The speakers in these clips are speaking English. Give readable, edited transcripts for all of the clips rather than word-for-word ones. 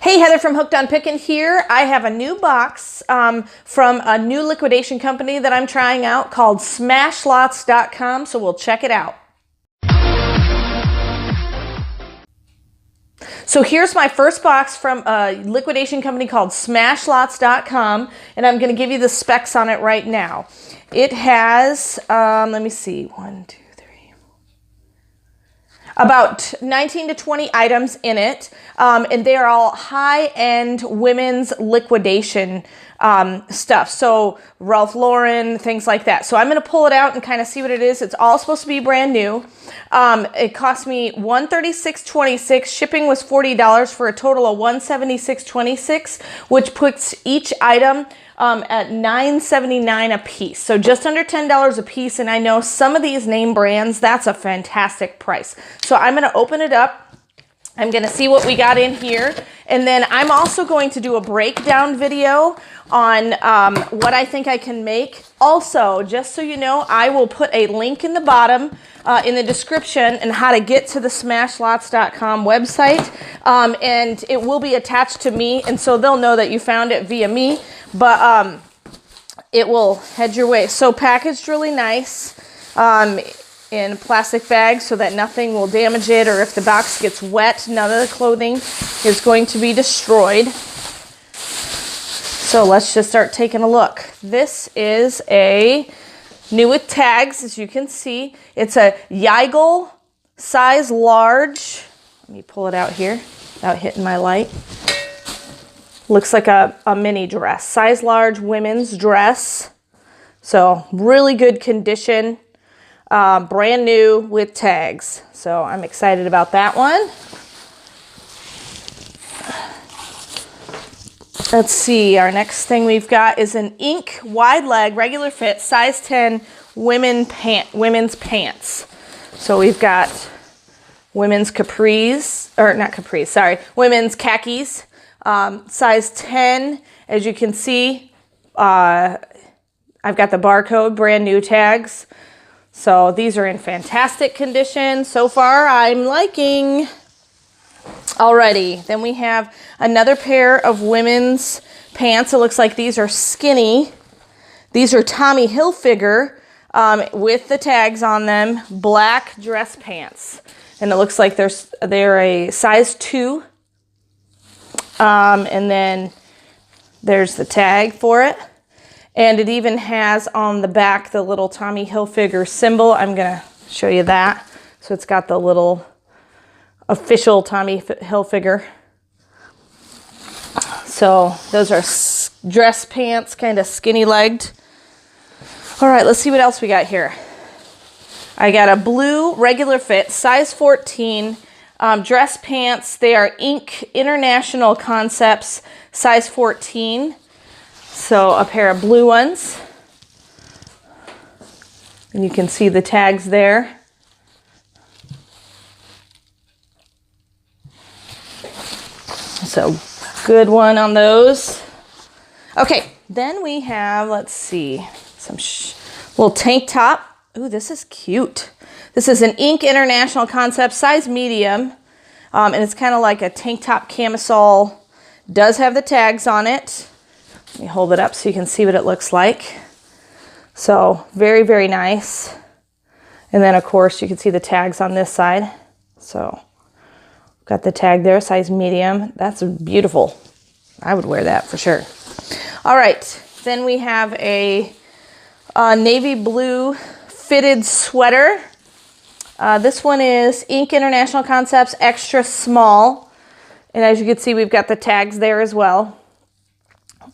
Hey, Heather from Hooked on Pickin here. I have a new box from a new liquidation company that I'm trying out called smashlots.com, so we'll check it out. So here's my first box from a liquidation company called smashlots.com, and I'm going to give you the specs on it right now. It has, let me see, about 19 to 20 items in it, and they are all high-end women's liquidation stuff. So Ralph Lauren, things like that. So I'm going to pull it out and kind of see what it is. It's all supposed to be brand new. It cost me $136.26. Shipping was $40 for a total of $176.26, which puts each item at $9.79 a piece. So just under $10 a piece. And I know some of these name brands, that's a fantastic price. So I'm going to open it up. I'm going to see what we got in here. And then I'm also going to do a breakdown video on what I think I can make. Also, just so you know, I will put a link in the bottom in the description and how to get to the smashlots.com website. And it will be attached to me, and so they'll know that you found it via me. But it will head your way. So packaged really nice in a plastic bag so that nothing will damage it, or if the box gets wet, none of the clothing is going to be destroyed. So let's just start taking a look. This is a new with tags, as you can see. It's a Yigle size large. Let me pull it out here without hitting my light. Looks like a mini dress. Size large women's dress. So really good condition. Brand new with tags. So I'm excited about that one. Let's see. Our next thing we've got is an ink wide leg regular fit size 10 women's pants. So we've got women's capris, or not capris, sorry, women's khakis. Size 10, as you can see, I've got the barcode, brand new tags. So these are in fantastic condition. So far, I'm liking. Alrighty, then we have another pair of women's pants. It looks like these are skinny. These are Tommy Hilfiger with the tags on them, black dress pants. And it looks like they're a size 2. And then there's the tag for it. And it even has on the back the little Tommy Hilfiger symbol. I'm going to show you that. So it's got the little official Tommy Hilfiger. So those are dress pants, kind of skinny legged. All right, let's see what else we got here. I got a blue regular fit, size 14. Dress pants. They are Ink International Concepts, size 14. So a pair of blue ones. And you can see the tags there. So good one on those. Okay, then we have, let's see, some little tank top. Ooh, this is cute. This is an Ink International Concept, size medium, and it's kind of like a tank top camisole. Does have the tags on it. Let me hold it up so you can see what it looks like. So very, very nice. And then, of course, you can see the tags on this side. So got the tag there, size medium. That's beautiful. I would wear that for sure. All right, then we have a navy blue fitted sweater. This one is Ink International Concepts extra small. And as you can see, we've got the tags there as well.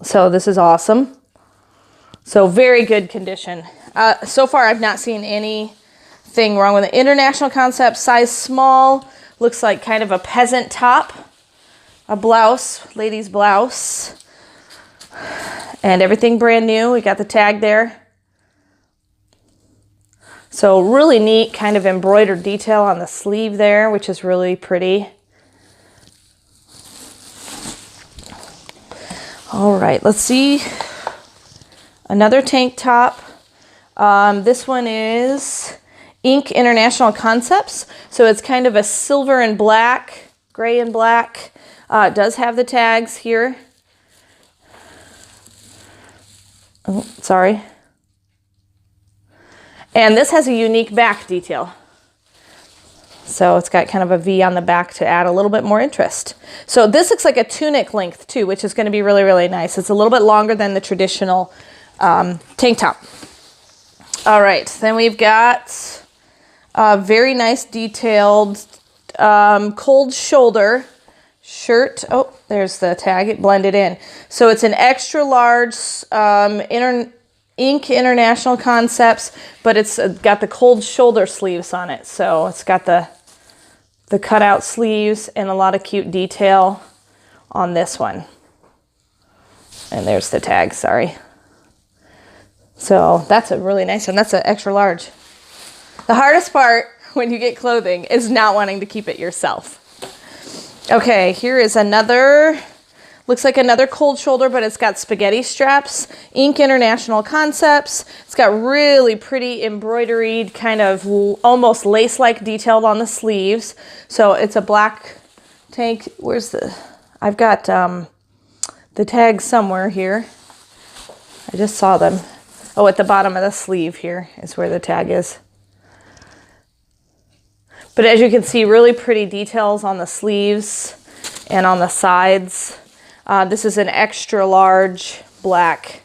So this is awesome. So very good condition. So far, I've not seen anything wrong with it. International Concepts, size small. Looks like kind of a peasant top. A blouse, ladies blouse. And everything brand new. We got the tag there. So really neat kind of embroidered detail on the sleeve there, which is really pretty. All right, let's see. Another tank top. This one is Ink International Concepts. So it's kind of a silver and black, gray and black It does have the tags here. Oh, sorry. And this has a unique back detail. So it's got kind of a V on the back to add a little bit more interest. So this looks like a tunic length too, which is going to be really, really nice. It's a little bit longer than the traditional tank top. All right, then we've got a very nice detailed cold shoulder shirt. Oh, there's the tag, it blended in. So it's an extra large Inc. International Concepts, but it's got the cold shoulder sleeves on it. So it's got the cutout sleeves and a lot of cute detail on this one. And there's the tag, sorry. So that's a really nice one. That's an extra large. The hardest part when you get clothing is not wanting to keep it yourself. Okay, here is another, looks like another cold shoulder, but it's got spaghetti straps, Inc. International Concepts. It's got really pretty embroidered, kind of almost lace-like detailed on the sleeves. So it's a black tank. Where's the, I've got the tags somewhere here. I just saw them. Oh, at the bottom of the sleeve here is where the tag is. But as you can see, really pretty details on the sleeves and on the sides. This is an extra large black.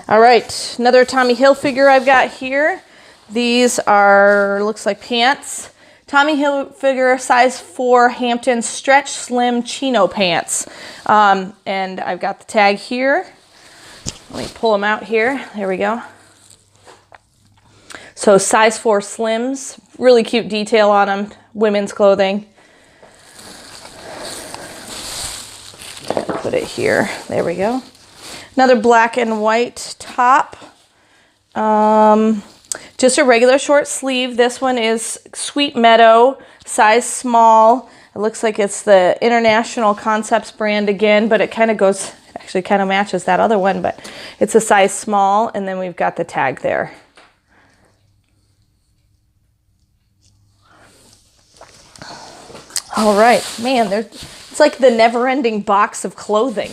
All right, another Tommy Hilfiger I've got here. These are, looks like pants. Tommy Hilfiger size 4 Hampton stretch slim chino pants. And I've got the tag here. Let me pull them out here. There we go. So size 4 slims, really cute detail on them, women's clothing. Put it here, there we go. Another black and white top. Just a regular short sleeve. This one is Sweet Meadow, size small. It looks like it's the International Concepts brand again, but it kind of goes, actually kind of matches that other one, but it's a size small, and then we've got the tag there. All right, man, it's like the never-ending box of clothing.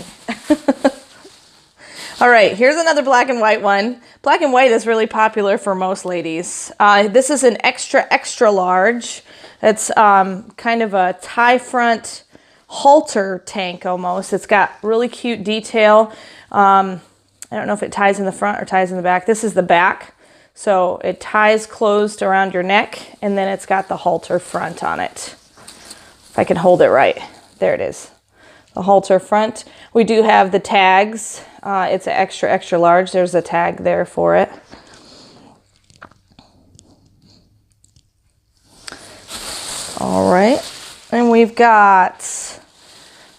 All right, here's another black and white one. Black and white is really popular for most ladies. This is an extra, extra large. It's kind of a tie front halter tank almost. It's got really cute detail. I don't know if it ties in the front or ties in the back. This is the back. So it ties closed around your neck, and then it's got the halter front on it. If I can hold it right. There it is. The halter front. We do have the tags. It's an extra, extra large. There's a tag there for it. All right. And we've got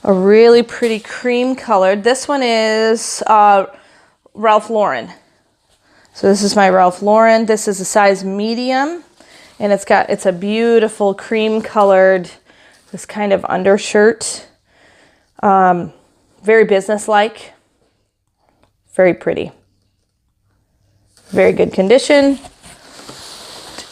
a really pretty cream colored. This one is Ralph Lauren. So this is my Ralph Lauren. This is a size medium, and it's a beautiful cream colored, this kind of undershirt. Very businesslike, very pretty, very good condition.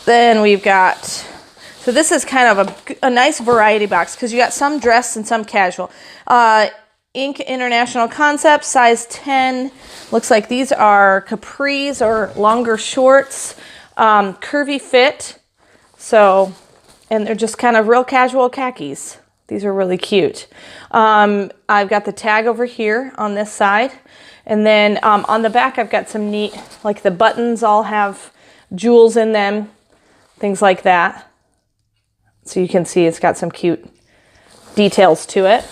Then we've got, so this is kind of a nice variety box because you got some dress and some casual. Inc. International Concepts, size 10. Looks like these are capris or longer shorts, curvy fit. So, and they're just kind of real casual khakis. These are really cute. I've got the tag over here on this side. And then on the back, I've got some neat, like the buttons all have jewels in them, things like that. So you can see it's got some cute details to it.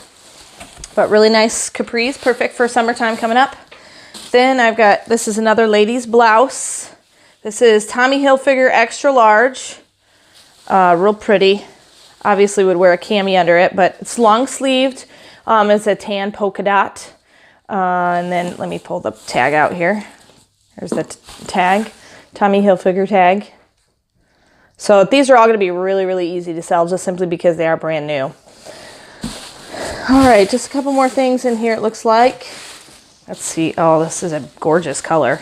But really nice capris, perfect for summertime coming up. Then I've got, this is another ladies blouse. This is Tommy Hilfiger extra large. Real pretty. Obviously would wear a cami under it, but it's long sleeved. It's a tan polka dot. And then let me pull the tag out here. There's the tag, Tommy Hilfiger tag. So these are all going to be really, really easy to sell just simply because they are brand new. All right, just a couple more things in here it looks like. Let's see. Oh, this is a gorgeous color.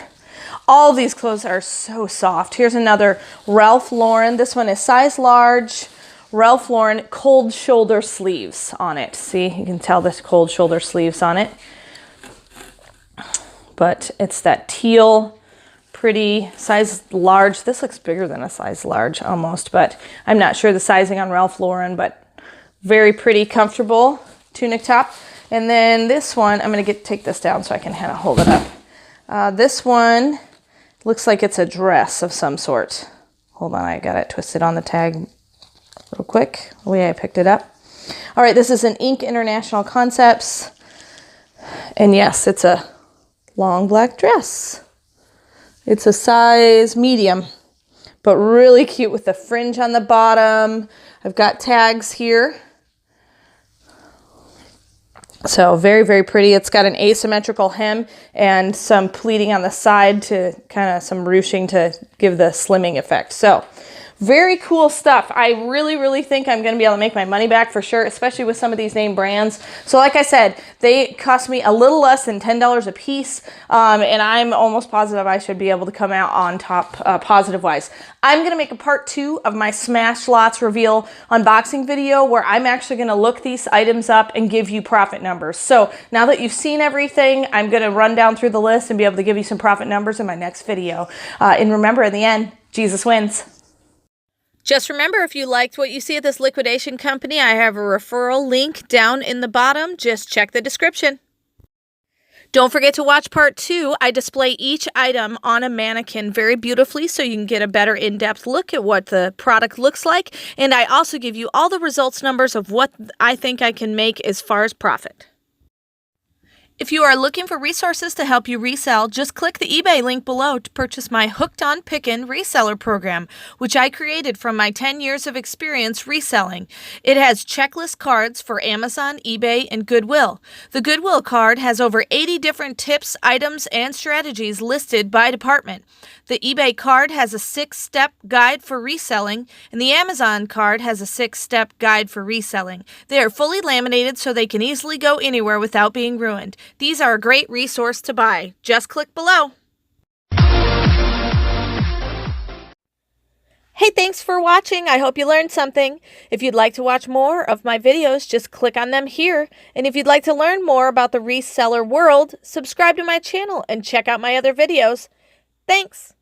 All of these clothes are so soft. Here's another Ralph Lauren. This one is size large, Ralph Lauren cold shoulder sleeves on it. See, you can tell this cold shoulder sleeves on it. But it's that teal, pretty, size large. This looks bigger than a size large almost, but I'm not sure the sizing on Ralph Lauren, but very pretty, comfortable tunic top. And then this one, I'm going to take this down so I can kind of hold it up. This one looks like it's a dress of some sort. Hold on, I got it twisted on the tag real quick, the way I picked it up. All right, this is an Inc. International Concepts. And yes, it's a long black dress. It's a size medium, but really cute with the fringe on the bottom. I've got tags here. So very, very pretty. It's got an asymmetrical hem and some pleating on the side to kind of some ruching to give the slimming effect. So very cool stuff. I really, really think I'm going to be able to make my money back for sure, especially with some of these name brands. So like I said, they cost me a little less than $10 a piece, and I'm almost positive I should be able to come out on top positive-wise. I'm going to make a part 2 of my Smash Lots reveal unboxing video where I'm actually going to look these items up and give you profit numbers. So now that you've seen everything, I'm going to run down through the list and be able to give you some profit numbers in my next video. And remember, in the end, Jesus wins. Just remember, if you liked what you see at this liquidation company, I have a referral link down in the bottom. Just check the description. Don't forget to watch part 2. I display each item on a mannequin very beautifully so you can get a better in-depth look at what the product looks like. And I also give you all the results numbers of what I think I can make as far as profit. If you are looking for resources to help you resell, just click the eBay link below to purchase my Hooked on Pickin Reseller program, which I created from my 10 years of experience reselling. It has checklist cards for Amazon, eBay, and Goodwill. The Goodwill card has over 80 different tips, items, and strategies listed by department. The eBay card has a 6-step guide for reselling, and the Amazon card has a 6-step guide for reselling. They are fully laminated so they can easily go anywhere without being ruined. These are a great resource to buy. Just click below. Hey, thanks for watching. I hope you learned something. If you'd like to watch more of my videos, just click on them here. And if you'd like to learn more about the reseller world, subscribe to my channel and check out my other videos. Thanks.